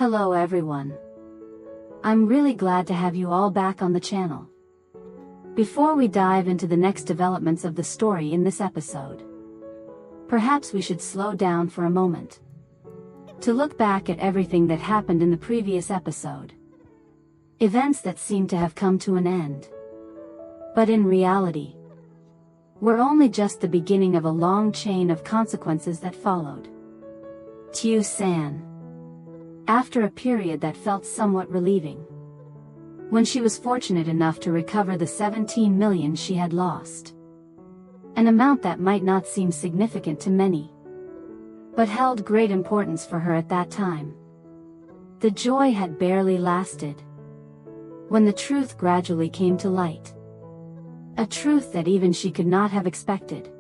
Hello everyone. I'm really glad to have you all back on the channel. Before we dive into the next developments of the story in this episode, perhaps we should slow down for a moment to look back at everything that happened in the previous episode. Events that seem to have come to an end. But in reality, were only just the beginning of a long chain of consequences that followed. Tieu San. After a period that felt somewhat relieving, when she was fortunate enough to recover the 17 million she had lost. An amount that might not seem significant to many, but held great importance for her at that time. The joy had barely lasted when the truth gradually came to light. A truth that even she could not have expected.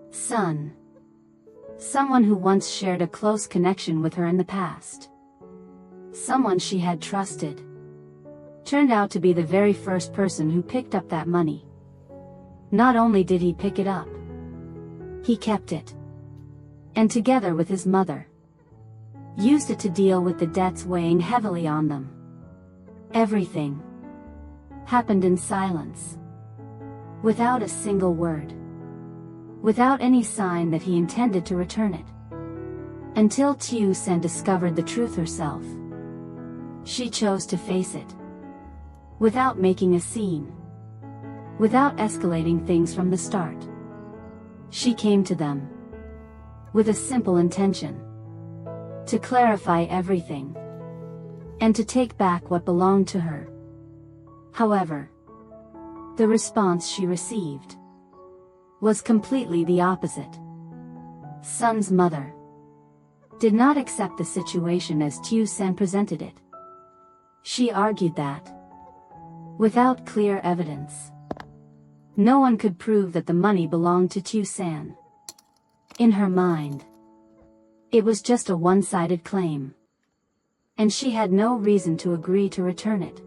Son, someone who once shared a close connection with her in the past, someone she had trusted, turned out to be the very first person who picked up that money. Not only did he pick it up, he kept it, and together with his mother, used it to deal with the debts weighing heavily on them. Everything happened in silence, without a single word, without any sign that he intended to return it. Until Tieu San discovered the truth herself. She chose to face it, without making a scene, without escalating things from the start. She came to them with a simple intention: to clarify everything, and to take back what belonged to her. However, the response she received was completely the opposite. Son's mother did not accept the situation as Tieu San presented it. She argued that, without clear evidence, no one could prove that the money belonged to Tieu San. In her mind, it was just a one-sided claim, and she had no reason to agree to return it.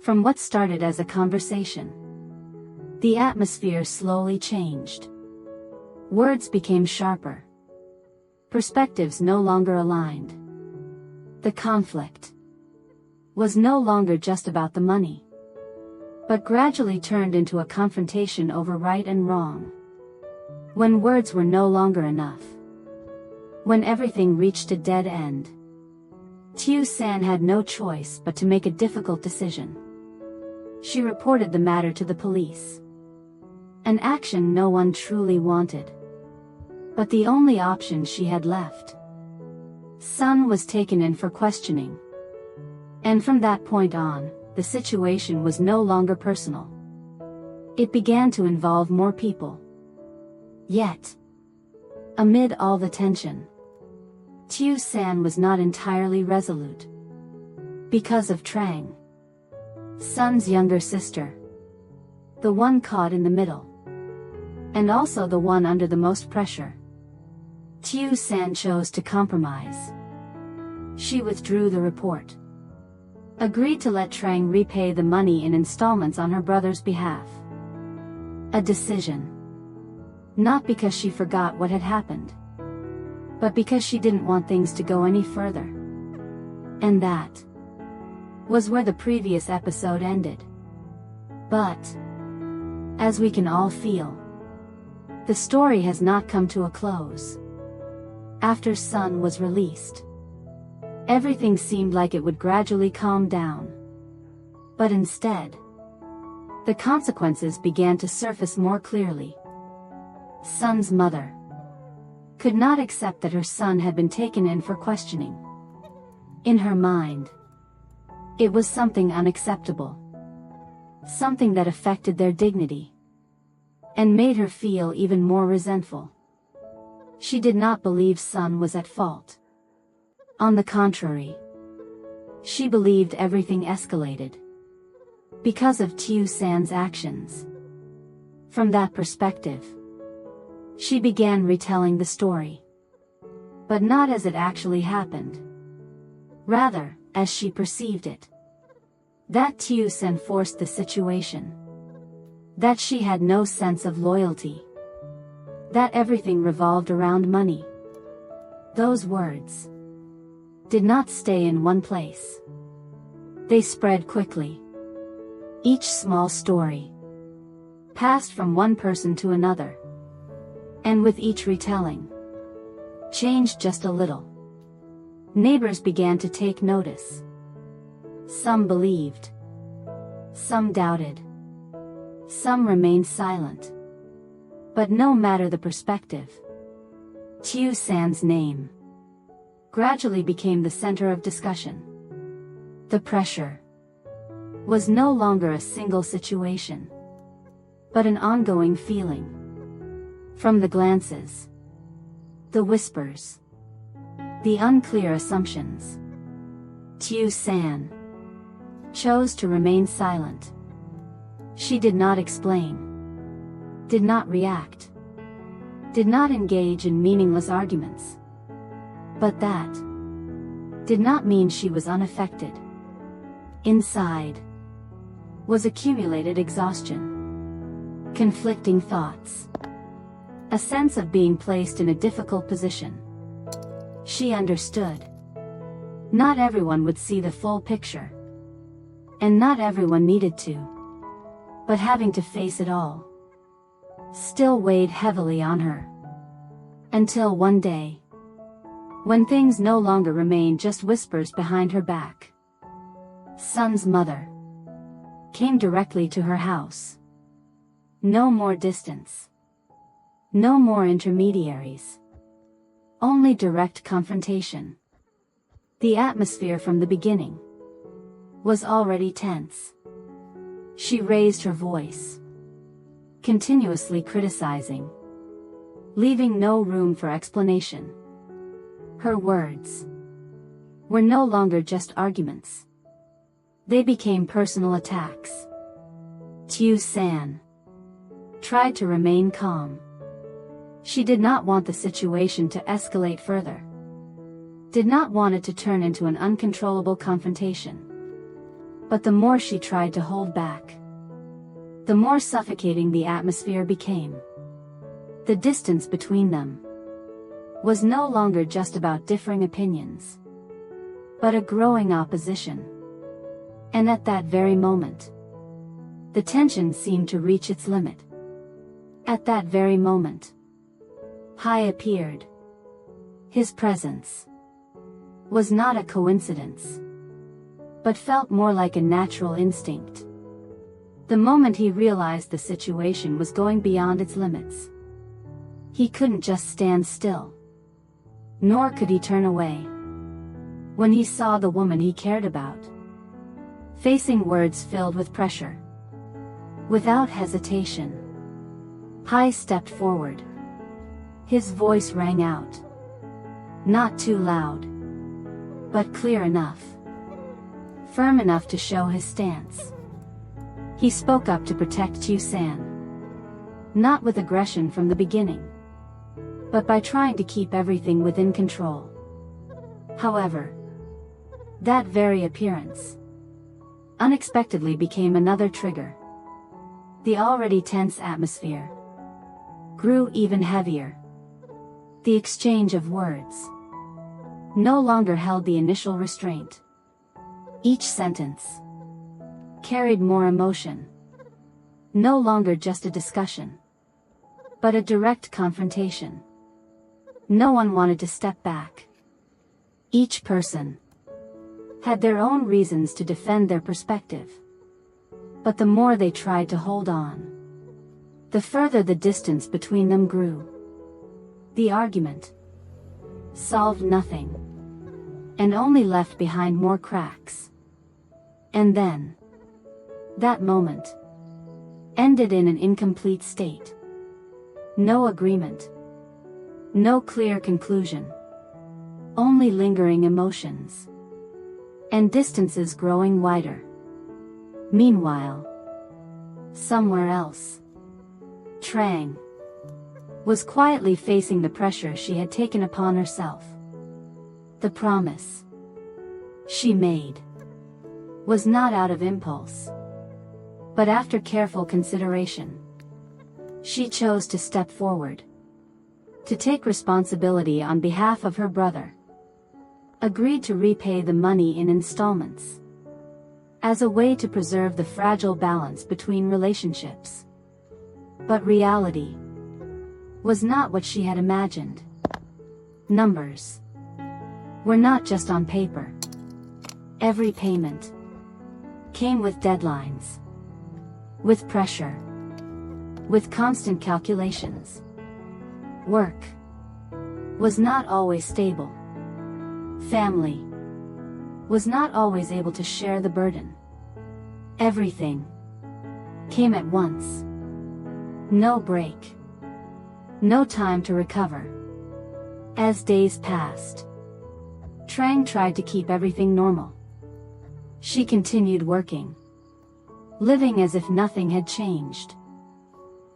From what started as a conversation, the atmosphere slowly changed. Words became sharper. Perspectives no longer aligned. The conflict was no longer just about the money, but gradually turned into a confrontation over right and wrong. When words were no longer enough, when everything reached a dead end, Tieu San had no choice but to make a difficult decision. She reported the matter to the police. An action no one truly wanted, but the only option she had left. Son was taken in for questioning. And from that point on, the situation was no longer personal. It began to involve more people. Yet, amid all the tension, Tieu San was not entirely resolute. Because of Trang, Son's younger sister, the one caught in the middle, and also the one under the most pressure, Tieu San chose to compromise. She withdrew the report, agreed to let Trang repay the money in installments on her brother's behalf. A decision. Not because she forgot what had happened, but because she didn't want things to go any further. And that was where the previous episode ended. But, as we can all feel, the story has not come to a close. After Son was released, everything seemed like it would gradually calm down. But instead, the consequences began to surface more clearly. Son's mother could not accept that her son had been taken in for questioning. In her mind, it was something unacceptable. Something that affected their dignity, and made her feel even more resentful. She did not believe Son was at fault. On the contrary, she believed everything escalated because of Tieu San's actions. From that perspective, she began retelling the story, but not as it actually happened, rather, as she perceived it. That Tieu San forced the situation. That she had no sense of loyalty. That everything revolved around money. Those words did not stay in one place. They spread quickly. Each small story passed from one person to another, and with each retelling, changed just a little. Neighbors began to take notice. Some believed. Some doubted. Some remained silent. But no matter the perspective, Tieu San's name gradually became the center of discussion. The pressure was no longer a single situation, but an ongoing feeling. From the glances, the whispers, the unclear assumptions, Tieu San chose to remain silent. She did not explain, did not react, did not engage in meaningless arguments. But that did not mean she was unaffected. Inside was accumulated exhaustion, conflicting thoughts, a sense of being placed in a difficult position. She understood. Not everyone would see the full picture, and not everyone needed to. But having to face it all still weighed heavily on her. Until one day, when things no longer remained just whispers behind her back. Sun's mother came directly to her house. No more distance. No more intermediaries. Only direct confrontation. The atmosphere from the beginning was already tense. She raised her voice, continuously criticizing, leaving no room for explanation. Her words were no longer just arguments. They became personal attacks. Tieu San tried to remain calm. She did not want the situation to escalate further. Did not want it to turn into an uncontrollable confrontation. But the more she tried to hold back, the more suffocating the atmosphere became. The distance between them was no longer just about differing opinions, but a growing opposition. And at that very moment, the tension seemed to reach its limit. At that very moment, Hai appeared. His presence was not a coincidence, but felt more like a natural instinct. The moment he realized the situation was going beyond its limits, he couldn't just stand still. Nor could he turn away. When he saw the woman he cared about facing words filled with pressure, without hesitation, Hai stepped forward. His voice rang out. Not too loud, but clear enough. Firm enough to show his stance. He spoke up to protect Tieu San. Not with aggression from the beginning, but by trying to keep everything within control. However, that very appearance unexpectedly became another trigger. The already tense atmosphere grew even heavier. The exchange of words no longer held the initial restraint. Each sentence carried more emotion. No longer just a discussion, but a direct confrontation. No one wanted to step back. Each person had their own reasons to defend their perspective. But the more they tried to hold on, the further the distance between them grew. The argument solved nothing, and only left behind more cracks. And then, that moment ended in an incomplete state. No agreement. No clear conclusion. Only lingering emotions. And distances growing wider. Meanwhile, somewhere else, Trang was quietly facing the pressure she had taken upon herself. The promise she made was not out of impulse, but after careful consideration. She chose to step forward, to take responsibility on behalf of her brother, agreed to repay the money in installments, as a way to preserve the fragile balance between relationships. But reality was not what she had imagined. Numbers were not just on paper. Every payment came with deadlines, with pressure, with constant calculations. Work was not always stable. Family was not always able to share the burden. Everything came at once. No break. No time to recover. As days passed, Trang tried to keep everything normal. She continued working, living as if nothing had changed.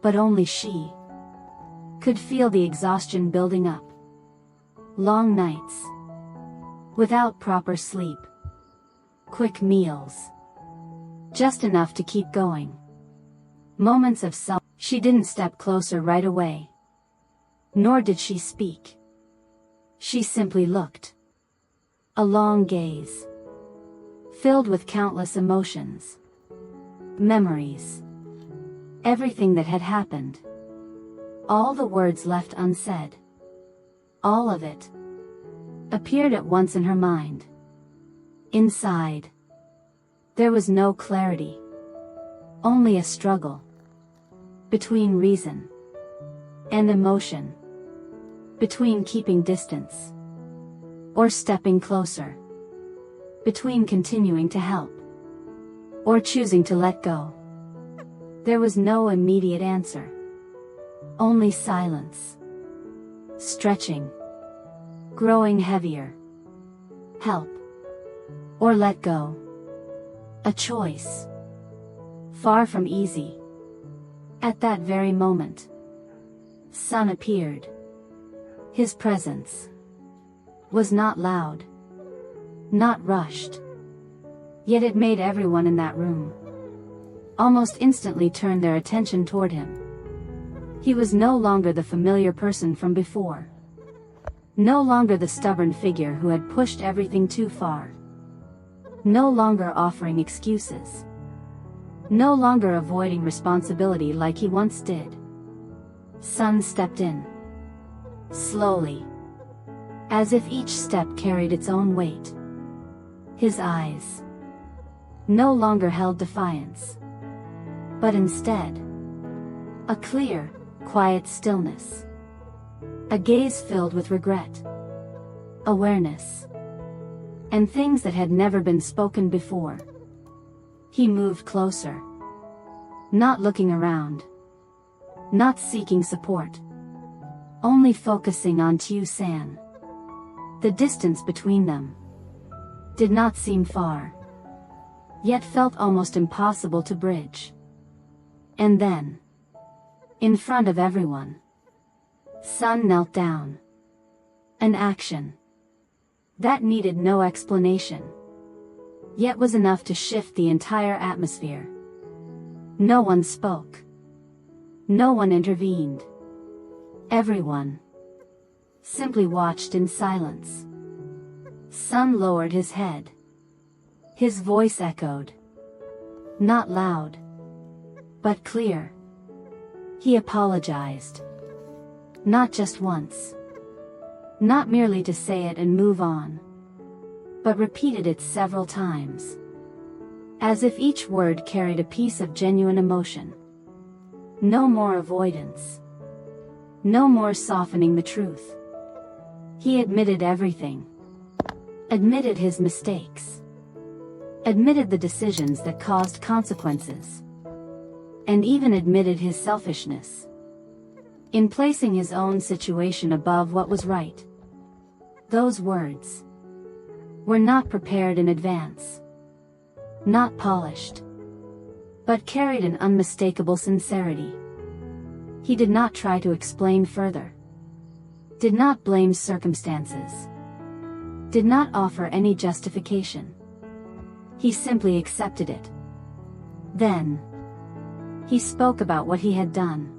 But only she could feel the exhaustion building up. Long nights, without proper sleep. Quick meals, just enough to keep going. Moments of self. She didn't step closer right away. Nor did she speak. She simply looked. A long gaze, filled with countless emotions, memories, everything that had happened. All the words left unsaid. All of it appeared at once in her mind. Inside, there was no clarity, only a struggle between reason and emotion, between keeping distance or stepping closer, between continuing to help or choosing to let go. There was no immediate answer, only silence, stretching, growing heavier. Help or let go. A choice, far from easy. At that very moment, Sun appeared. His presence was not loud, not rushed, yet it made everyone in that room almost instantly turn their attention toward him. He was no longer the familiar person from before. No longer the stubborn figure who had pushed everything too far. No longer offering excuses. No longer avoiding responsibility like he once did. Sun stepped in. Slowly. As if each step carried its own weight. His eyes no longer held defiance, but instead a clear, quiet stillness. A gaze filled with regret, awareness, and things that had never been spoken before. He moved closer, not looking around, not seeking support, only focusing on Tieu San. The distance between them did not seem far, yet felt almost impossible to bridge. And then, in front of everyone, Sun knelt down. An action that needed no explanation, yet was enough to shift the entire atmosphere. No one spoke. No one intervened. Everyone simply watched in silence. Sun lowered his head. His voice echoed. Not loud, but clear. He apologized. Not just once. Not merely to say it and move on, but repeated it several times, as if each word carried a piece of genuine emotion. No more avoidance. No more softening the truth. He admitted everything. Admitted his mistakes. Admitted the decisions that caused consequences. And even admitted his selfishness in placing his own situation above what was right. Those words were not prepared in advance, not polished, but carried an unmistakable sincerity. He did not try to explain further, did not blame circumstances, did not offer any justification. He simply accepted it. Then, he spoke about what he had done.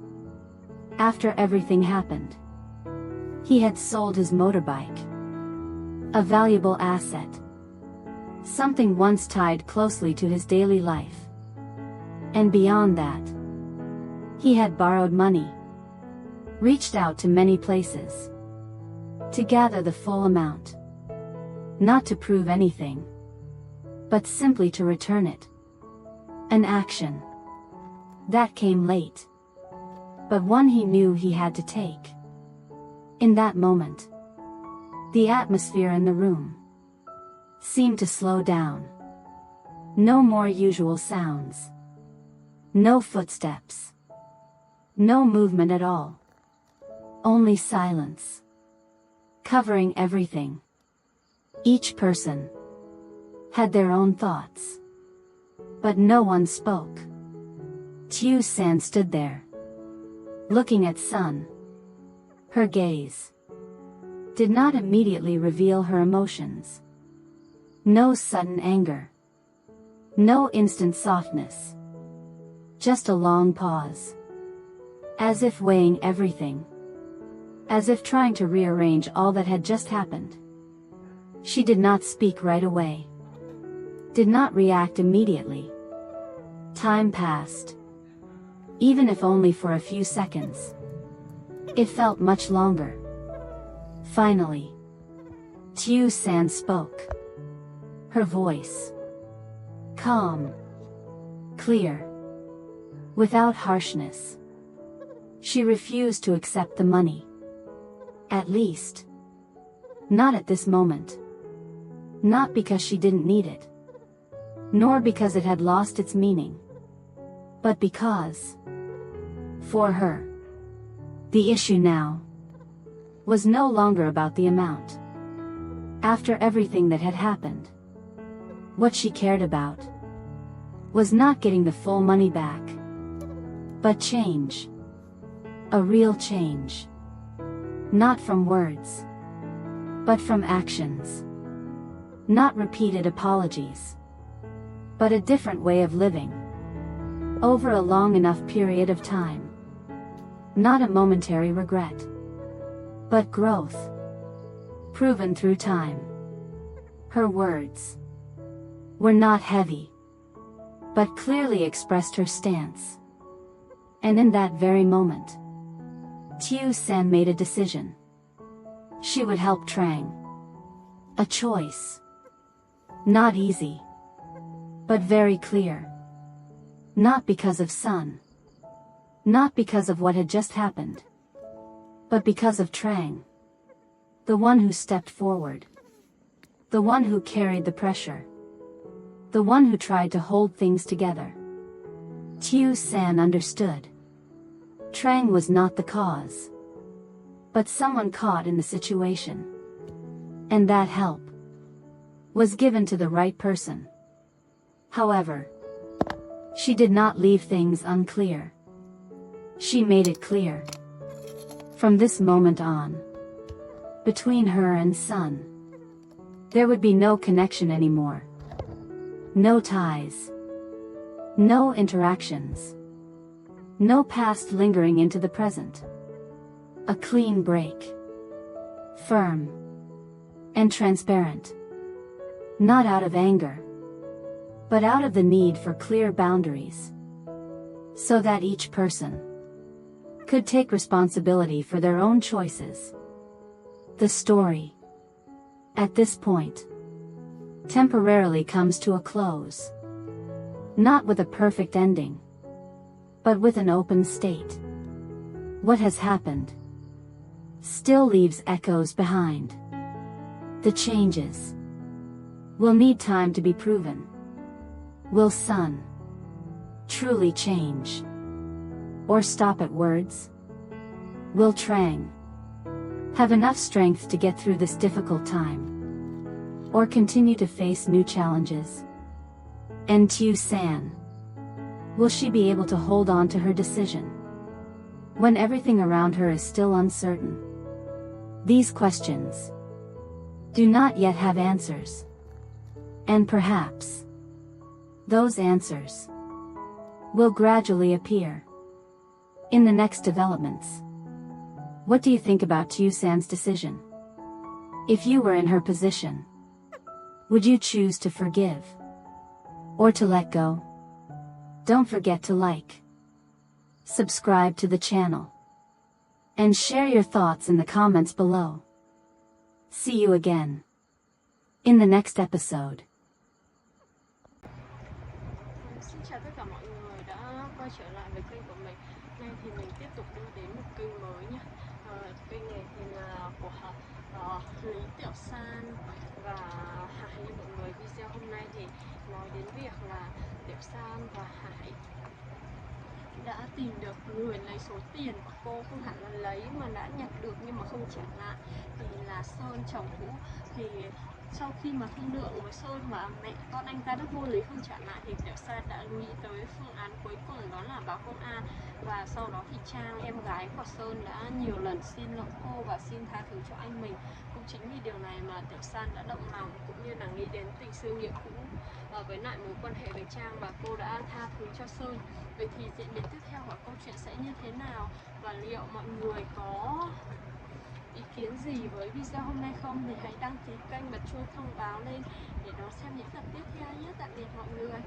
After everything happened, he had sold his motorbike. A valuable asset. Something once tied closely to his daily life. And beyond that, he had borrowed money, reached out to many places, to gather the full amount. Not to prove anything, but simply to return it. An action that came late, but one he knew he had to take. In that moment, the atmosphere in the room seemed to slow down. No more usual sounds. No footsteps. No movement at all. Only silence, covering everything. Each person had their own thoughts, but no one spoke. Tieu San stood there, looking at Sun. Her gaze did not immediately reveal her emotions. No sudden anger. No instant softness. Just a long pause. As if weighing everything. As if trying to rearrange all that had just happened. She did not speak right away. Did not react immediately. Time passed. Even if only for a few seconds. It felt much longer. Finally, Tieu San spoke. Her voice calm, clear, without harshness. She refused to accept the money. At least, not at this moment. Not because she didn't need it, nor because it had lost its meaning, but because, for her, the issue now was no longer about the amount. After everything that had happened, what she cared about was not getting the full money back, but change. A real change. Not from words, but from actions. Not repeated apologies, but a different way of living. Over a long enough period of time. Not a momentary regret, but growth. Proven through time. Her words were not heavy, but clearly expressed her stance. And in that very moment, Tieu San made a decision. She would help Trang. A choice. Not easy, but very clear. Not because of Sun. Not because of what had just happened, but because of Trang. The one who stepped forward. The one who carried the pressure. The one who tried to hold things together. Tieu San understood. Trang was not the cause, but someone caught in the situation. And that help was given to the right person. However, she did not leave things unclear. She made it clear. From this moment on, between her and Sun, there would be no connection anymore. No ties. No interactions. No past lingering into the present. A clean break. Firm. And transparent. Not out of anger, but out of the need for clear boundaries. So that each person could take responsibility for their own choices. The story, at this point, temporarily comes to a close. Not with a perfect ending, but with an open state. What has happened still leaves echoes behind. The changes will need time to be proven. Will Sun truly change? Or stop at words? Will Trang have enough strength to get through this difficult time? Or continue to face new challenges? And Tieu San, will she be able to hold on to her decision when everything around her is still uncertain? These questions do not yet have answers. And perhaps those answers will gradually appear in the next developments. What do you think about Tieu San's decision? If you were in her position, would you choose to forgive or to let go? Don't forget to like, subscribe to the channel, and share your thoughts in the comments below. See you again in the next episode. Xin chào tất cả mọi người đã quay trở lại với kênh của mình. Nay thì mình tiếp tục đưa đến một kênh mới nha. Kênh này thì là của Lý Tiểu San và Hải. Như mọi người, video hôm nay thì nói đến việc là Tiểu San và Hải đã tìm được người lấy số tiền của cô, không hẳn là lấy mà đã nhặt được nhưng mà không trả lại, thì là Sơn, chồng cũ. Thì sau khi mà thương lượng với Sơn và mẹ con anh ta rất vô lý không trả lại, thì Tiểu San đã nghĩ tới phương án cuối cùng, đó là báo công an. Và sau đó thì Trang, em gái của Sơn, đã nhiều lần xin lỗi cô và xin tha thứ cho anh mình. Cũng chính vì điều này mà Tiểu San đã động lòng, cũng như là nghĩ đến tình sư nghĩa cũ với lại mối quan hệ với Trang, và cô đã tha thứ cho Sơn. Vậy thì diễn biến tiếp theo của câu chuyện sẽ như thế nào, và liệu mọi người có ý kiến gì với video hôm nay không, thì hãy đăng ký kênh, bật chuông thông báo lên để đón xem những tập tiếp theo nhé. Tạm biệt mọi người.